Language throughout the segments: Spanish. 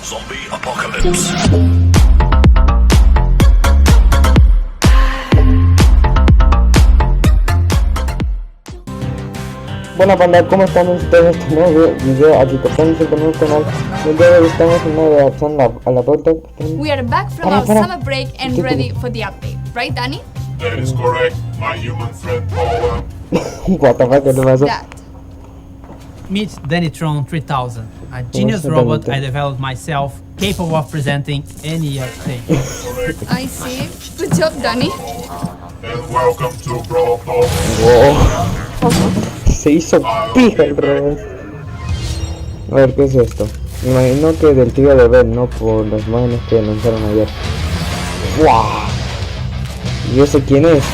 Zombie Apocalypse. Buena banda, ¿cómo están ustedes en este nuevo video? Aquí te estamos en nuevo canal. El día de hoy estamos en una reacción a la puerta. We are back from our summer break and ready for the update, right, Danny? That is correct, my human friend Paula. What the fuck, ¿qué le pasó? That. Meet Dannytron 3000, a genius robot I developed myself, capable of presenting any update. Correct. I see. Good job, Danny. And welcome to Brawl. Wow. Se hizo pija el robot. A ver, ¿qué es esto? Me imagino que del tío de Ben, ¿no? Por las imágenes que lanzaron ayer. ¡Wow! ¿Y ese quién es?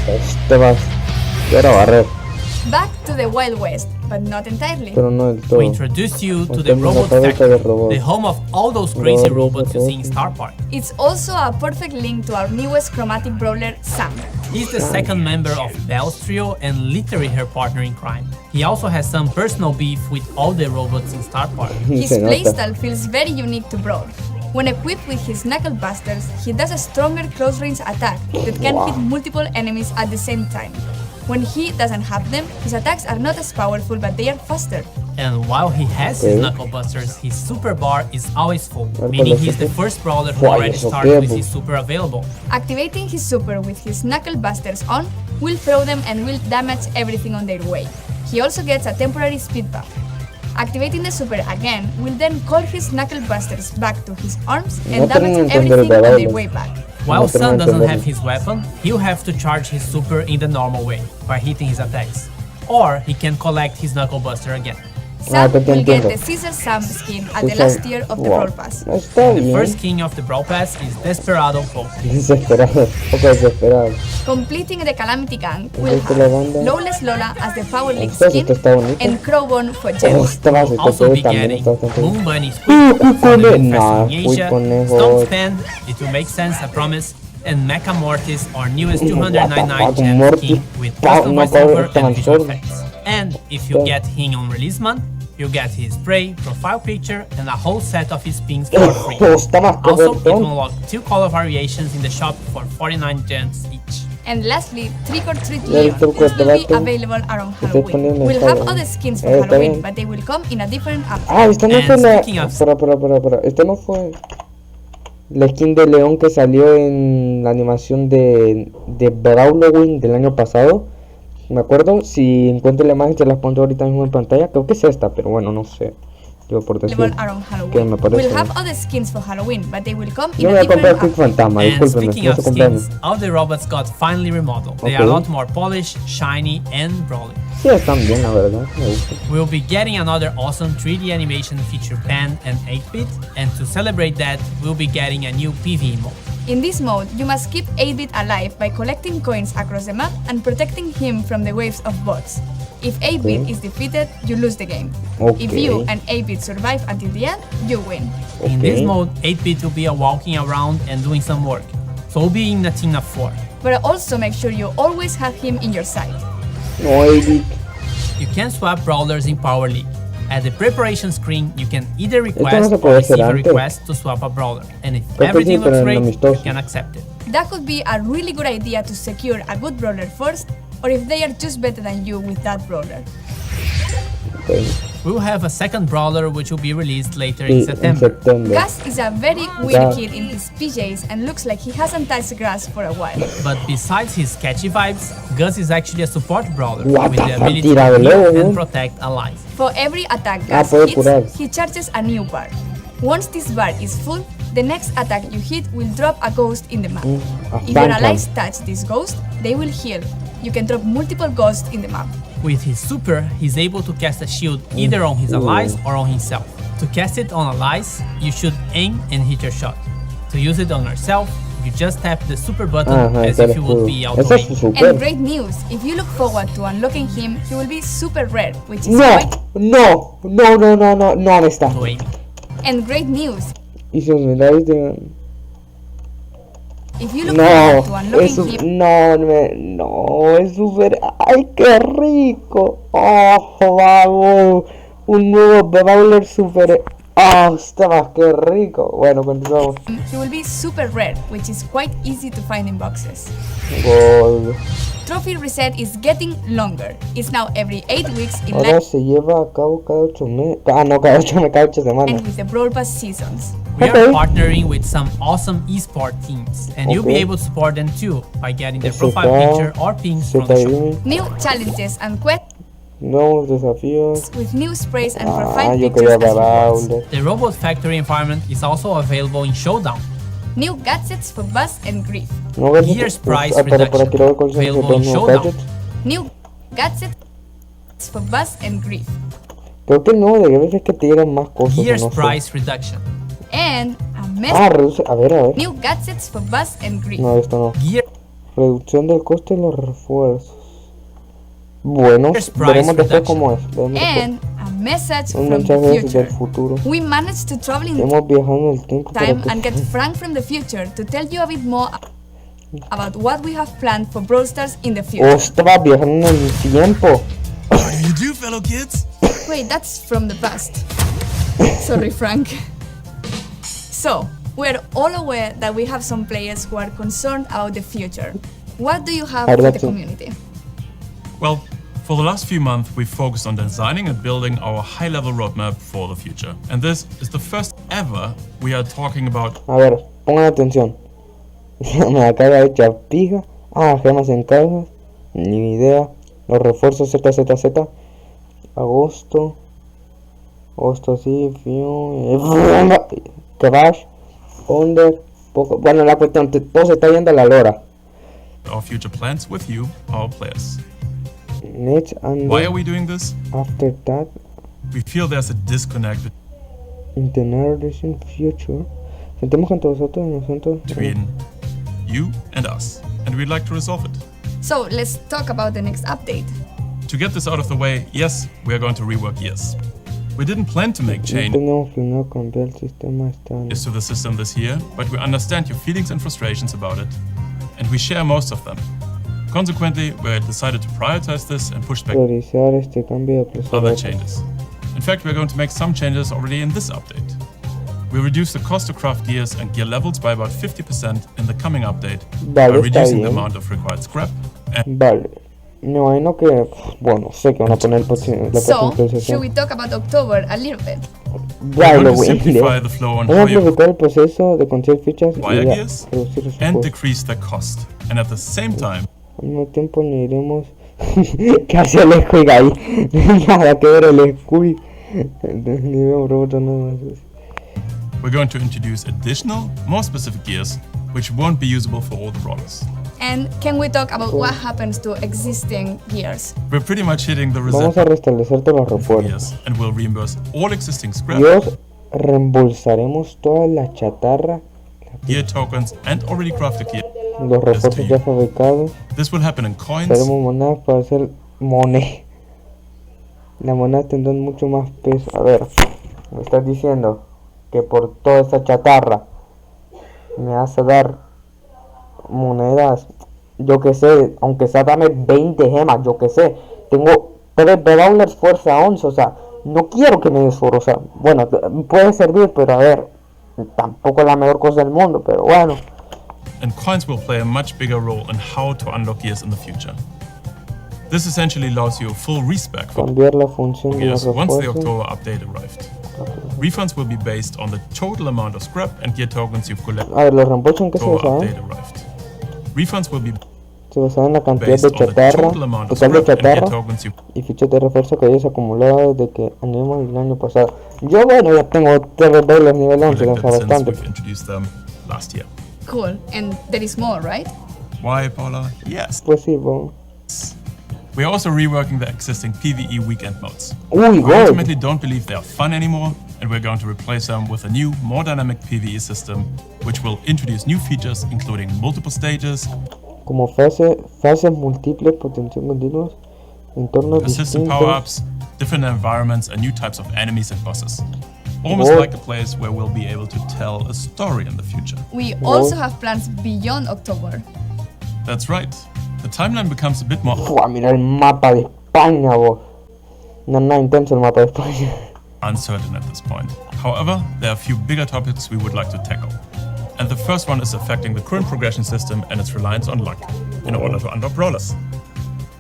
Este vas. Y ahora barrer. Back to the Wild West, but not entirely. Pero no del todo. We introduce you to the Mostramos la Robot fábrica de Factory, robots. the home of all those crazy robots you see in Star Park. It's also a perfect link to our newest chromatic brawler, Sam. He's the second member of Belle's trio and literally her partner in crime. He also has some personal beef with all the robots in Star Park. His Se nota. playstyle feels very unique to Brawl. When equipped with his knuckle busters, he does a stronger close-range attack that can hit multiple enemies at the same time. When he doesn't have them, his attacks are not as powerful, but they are faster. And while he has his knuckle busters, his super bar is always full, meaning he's the first brawler who already started with his super available. Activating his super with his knuckle busters on will throw them and will damage everything on their way. He also gets a temporary speed buff. Activating the super again will then call his knuckle busters back to his arms and damage everything on their way back. While Sun doesn't have his weapon, he'll have to charge his super in the normal way, by hitting his attacks. Or he can collect his knuckle buster again. Sam te will get entiendo. the Caesar Sam skin at the last tier of the Wow. Brawl Pass. Está The bien. first king of the Brawl Pass is Desperado Pope. Desesperado. Un poco desesperado. Completing the Calamity Gang will Esta es la have banda. Lawless Lola as the Power League Esto skin está bonito. and Crowbone for Oh, gems. este vas, este Also todo be también getting está bastante bien. Moon Bunny Squid Quick from the Conejo. new Nah, Fest in Quick Asia, Conejo. Stomp Pen, It Will Make Sense, I Promise, and Mecha Mortis, our newest What the 299 fuck, gem Mortis? skin with Pa- custom no voiceover power and visual transform. effects. And if you get him on release month, you get his spray, profile picture, and a whole set of his pins for free. Oh, está más Also, you can cobertón. unlock 2 color variations in the shop for 49 gems each. And lastly, Trick or Treat Ya Leon, el truco which de will be vato. available around Estoy Halloween. poniendo We'll esta- have other skins for está Halloween, bien. but they will come in a different update. Ah, esta no And fue la... speaking of- Espera. Esta no fue... La skin de León que salió en la animación de Brawlers del año pasado. Me acuerdo, si encuentro la imagen te las pongo ahorita mismo en pantalla. Creo que es esta, pero bueno, no sé. Yo por decir Available around que Halloween. me parece... We'll have other skins for Halloween, but they will come in Yo a voy a comprar different Quick update. Fantasma, And discúlpenme, speaking no of se cumpleaños. skins, all the robots got finally remodeled. They are a lot more polished, shiny, and brawly. Sí, están bien, la verdad, me gusta. We'll be getting another awesome 3D animation feature Pan and 8-bit, and to celebrate that, we'll be getting a new PvE mode. In this mode, you must keep 8-bit alive by collecting coins across the map and protecting him from the waves of bots. If 8-bit Okay. is defeated, you lose the game. If Okay. you and 8-bit survive until the end, you win. In this Okay. mode, 8-bit will be walking around and doing some work, so we'll be in a team of 4. But also make sure you always have him in your sight. No, Edith. You can swap brawlers in Power League. At the preparation screen, you can either no request se or puede receive hacer a antes. request to swap a brawler, and if Creo que everything sí, pero looks en great, you amistoso. can accept it. That could be a really good idea to secure a good brawler first, or if they are just better than you with that brawler. Okay. We'll have a second brawler which will be released later Sí, in en September. septiembre. Gus is a very weird Gus. kid in his PJs and looks like he hasn't touched grass for a while. But besides his catchy vibes, Gus is actually a support brawler What with the the fuck, ability to tira de heal luego, and ¿no? protect allies. For every attack Ah, Gus puede curar. hits, he charges a new bar. Once this bar is full, the next attack you hit will drop a ghost in the map. a If your phantom. allies touch this ghost, they will heal. You can drop multiple ghosts in the map. With his super, he's able to cast a shield either on his allies or on himself. To cast it on allies, you should aim and hit your shot. To use it on yourself, you just tap the super button Ajá, as está el if you would escudo. be Ese es auto-aiming. super. And great news, if you look forward to unlocking him, he will be super rare, which is No, quite... no me está. Auto-aiming. And great news, Y sus unidades de... If you look forward to No, unlocking him, no, es súper. ¡Ay, qué rico! ¡Oh, vamos! Un nuevo Brawler súper. ¡Oh, está más que rico! Bueno, continuamos. he will be super rare, which is quite easy to find in boxes. Gol. Trophy reset is getting longer. It's now every 8 weeks in Ahora line se lleva a cabo cada 8 meses. Ah, no, cada 8 meses, cada 8 semanas. with the Brawl Pass seasons. We Okay. are partnering with some awesome esport teams, and you'll be Okay. able to support them too by getting their SK, profile picture or pings from the shop. ZM, New challenges and quests nuevos desafíos. with new sprays and Ah, profile yo pictures quería as rewards. Brawler. The Robot Factory environment is also available in Showdown. New gadgets for Buzz and Grief. No gadgets. Gears price Pero para reduction. quiero ver cuáles son Available los in nuevos Showdown. gadgets. New gadgets for Buzz and Grief. Creo que no, de veces que te llegan más cosas. Gears No sé. price reduction. And a mess Ah, reduce. A ver. new gadgets for Buzz and Grief. No, esto no. Gear Reducción del coste de los refuerzos. Bueno, Gears price veremos después reduction. cómo es. Veremos después. And a message Un from mensaje the del future. futuro. We managed to travel in Hemos viajado en el tiempo para time que... and get Frank from the future to tell you a bit more about what we have planned for Brawl Stars in the future. ¡Ostras! Viajando en el tiempo. How do you do, fellow kids? Wait, that's from the past. Sorry, Frank. So, we're all aware that we have some players who are concerned about the future. What do you have for the Alberto. community? Well, for the last few months, we've focused on designing and building our high-level roadmap for the future. And this is the first ever we are talking about A ver, pongan atención. Me acaba de echar pija. Ah, gemas en cajas. Ni idea. Los refuerzos ZZZ. Agosto. Agosto sí. Crash. Under. Poco. Bueno, la cuestión. Todo se está yendo a la lora. our future plans with you, our players. Next and Why are we doing this? after that. We feel there's a disconnect Generation Future. Sentimos que entre vosotros y nosotros. between you and us, and we'd like to resolve it. So, let's talk about the next update. To get this out of the way, yes, we are going to rework years. We didn't plan to make No changes tenemos planeado cambiar el sistema estándar. to the system this year, but we understand your feelings and frustrations about it, and we share most of them. Consequently, we decided to prioritize this and push back Priorizar este cambio de other proceso. changes. In fact, we're going to make some changes already in this update. We'll reduce the cost to craft gears and gear levels by about 50% in the coming update by Vale, está reducing the bien. amount of required scrap and Vale. Me imagino que, bueno, sé que van a poner la próxima So, should actualización. we talk about October a little bit? we're going to Vale, simplify the flow on how Vamos a you simplificar el proceso de conseguir fichas y Wire de gears reducir los and costos. decrease the cost. And at the same time, Al mismo tiempo añadiremos casi el Squid ahí. Nada que ver el Squid. Ni vemos robots nada más. we're going to introduce additional, more specific gears, which won't be usable for all the brawlers. And can we talk about what happens to existing gears? We're pretty much hitting the Vamos reset a restablecer todos los for refuerzos. gears and will reimburse all existing scrap, Dios, reembolsaremos toda la chatarra, gear tokens, and already crafted gear. los refuerzos ya fabricados. This will happen in coins, Haremos monedas para hacer monedas. Las monedas tendrán mucho más peso. A ver, me estás diciendo que por toda esta chatarra me vas a dar monedas. Yo que sé, aunque sea dame 20 gemas, yo que sé. Tengo 3 Brawlers fuerza 11, o sea, no quiero que me des oro. O sea, bueno, puede servir, pero a ver, tampoco es la mejor cosa del mundo, pero bueno. and coins will play a much bigger role in how to unlock gears in the future. This essentially allows you a full respec for Cambiar la función de los gears once the refuerzos. October update arrived. Refunds will be based on the total amount of scrap and gear tokens you've collected A ver, los reembolsos en qué se October basaban. update arrived. Refunds will be Se basaban en la cantidad based de on the chatarra, total amount of total de scrap and gear chatarra tokens you y fichas de refuerzo que hayas acumulado desde que añadimos el año pasado. Yo, bueno, ya tengo 3 Brawlers nivel 11, o sea, collected since bastante. we've introduced them last year. Cool. And there is more, right? Why, Paula? Yes. Pues sí, bueno. We are also reworking the existing PvE weekend modes. Uy, We God. ultimately don't believe they are fun anymore, and we're going to replace them with a new, more dynamic PvE system, which will introduce new features including multiple stages, Como fases múltiples, potencial continuos, entornos assistant distintos. power-ups, different environments, and new types of enemies and bosses. almost What? like a place where we'll be able to tell a story in the future. We also have plans beyond October. That's right. The timeline becomes a bit more Fua, mira el mapa de España, vos. No, no, intenso el mapa de España. uncertain at this point. However, there are a few bigger topics we would like to tackle. And the first one is affecting the current progression system and its reliance on luck in order to unlock brawlers.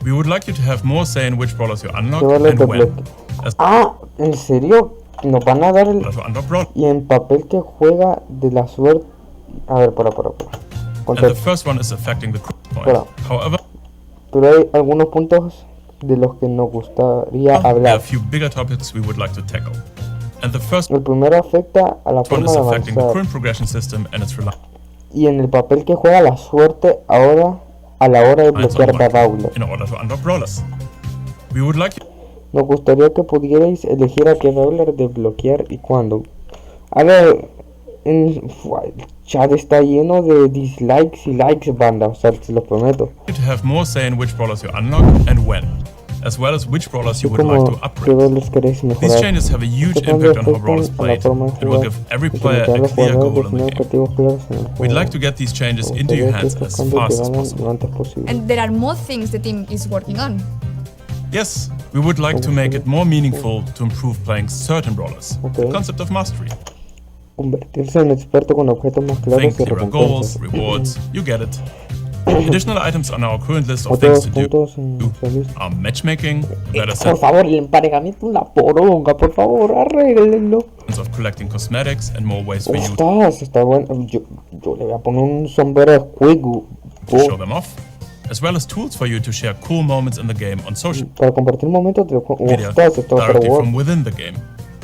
We would like you to have more say in which brawlers you unlock and when, as ¿En serio? Nos van a dar el... to unlock brawlers. Y en papel que juega de la suerte... A ver, para. And the first one is affecting the current point. Espera. However, Pero hay algunos puntos de los que nos gustaría there are a hablar. few bigger topics we would like to tackle. And the first El primero afecta a la one forma is de affecting the avanzar. current progression system and its reliance Y en el papel que juega la suerte ahora a la hora de on bloquear luck Brawlers. in order to unlock brawlers. We would like you Nos gustaría que pudierais elegir a qué Brawler desbloquear y cuándo. A ver, el chat está lleno de dislikes y likes, banda, o sea, se los prometo. to have more say in which brawlers you unlock and when, as well as which brawlers you Y would like como to qué upgrade. Brawlers queréis These mejorar. changes have a huge Estos cambios impact on how brawlers afectan a la played forma de and will jugar give every y player permitirá a a los clear jugadores goal in definir the game. objetivos claros en el We'd juego. like to get these changes Me into your gustaría que hands estos as cambios fast as llegaran possible. lo antes posible. And there are more things the team is working on. Yes, we would like to make it more meaningful to improve playing certain brawlers. Okay. The concept of mastery. Convertirse en experto con objetos más claros Think y clearer goals, recompensas. rewards, you get it. Additional items on our current list of Otros things to do puntos en nuestra lista. are matchmaking, better Por sense favor, el emparejamiento es una poronga, por favor, arréglenlo. of collecting cosmetics, and more ways for you Está bueno. Yo le voy a poner un sombrero de juego to show them off, as well as tools for you to share cool moments in the game on social para compartir momentos del juego. media Ostras, está pero directly bueno. from within the game.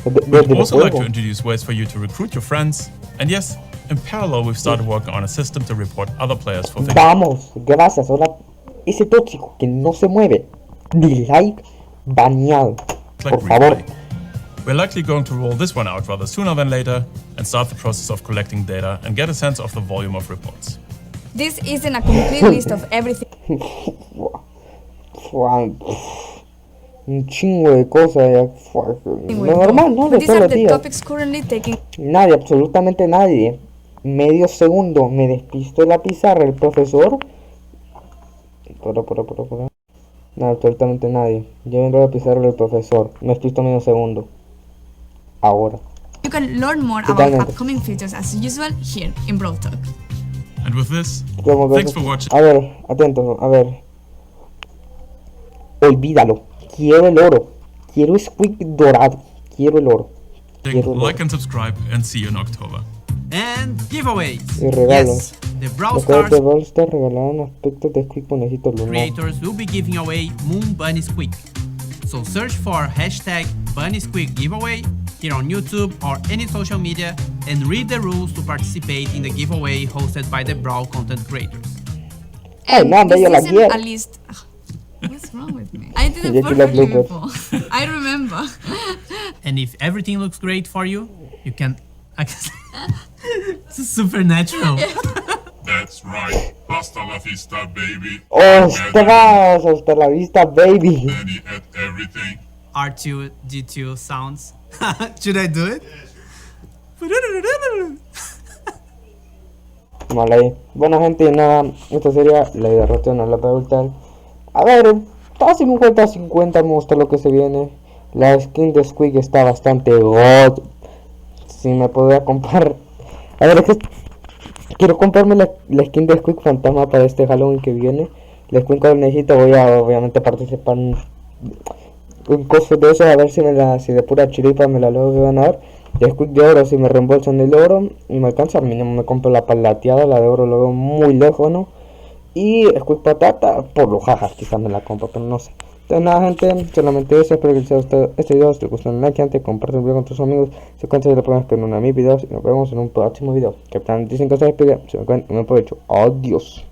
Desde We'd el also like to juego. introduce ways for you to recruit your friends, and yes, in parallel we've started working on a system to report other players for things Vamos, gracias. Ahora, ese tóxico que no se mueve. Dislike baneado. like Por favor. replay. We're likely going to roll this one out rather sooner than later and start the process of collecting data and get a sense of the volume of reports. This isn't a complete list of everything Fua, un chingo de cosas. we'll No, do, normal, ¿no? but De these todos are los the días. topics currently taking Nadie, absolutamente nadie. Medio segundo me despisto de la pizarra el profesor. Para. No, absolutamente nadie. Yo entro a la pizarra del profesor. Me despisto medio segundo. Ahora. You can learn more about Totalmente. upcoming features as usual here in Brawl Talk. And with this, Como que- thanks for watching. A ver, atentos, a ver. Olvídalo. Quiero el oro. Quiero squeak dorado. Quiero el oro. Quiero el oro. Like and subscribe and see you in October. And giveaways. Y regalos. Yes, the Brawl Los juegos Stars de Brawl Stars regalaron aspectos de squeak conejito lunar. creators will be giving away Moon Bunny Squeak. So search for hashtag Bunny Squeak giveaway here on YouTube or any social media and read the rules to participate in the giveaway hosted by the Brawl content creators. Ay, And no, hombre, this yo la isn't quiero. a list. What's wrong with me? I did Yo it quiero la perfectly bloopers. before. I remember. And if everything looks great for you, you can... This is supernatural. That's right. Hasta la vista, baby. ¡Ostras! Hasta la vista, baby. Ready at everything. R2, G2 sounds. Should I do it? Mal ahí. Bueno, gente, nada. Esta sería la derrota a la pregunta. A ver, está 50-50. Me gusta lo que se viene. La skin de Squeak está bastante god. Si me podría comprar. A ver, es que quiero comprarme la skin de Squeak Fantasma para este Halloween que viene. La skin conejito. Voy a obviamente participar en cosas de eso. A ver si de pura chiripa me la logro ganar. De Squeak de oro, si me reembolsan el oro y me alcanza, al mínimo me compro la palateada. La de oro lo veo muy lejos, ¿no? Y Squeak patata, por los jajas quizás me la compro, pero no sé. Entonces nada, gente, solamente eso. Espero que les haya gustado este video. Si te gustó, un like antes, comparte el video con tus amigos. Si cuentas lo podemos ver en uno de mis videos y nos vemos en un próximo video. Que plan 25 se despide, se me cuentan y me aprovecho. Adiós.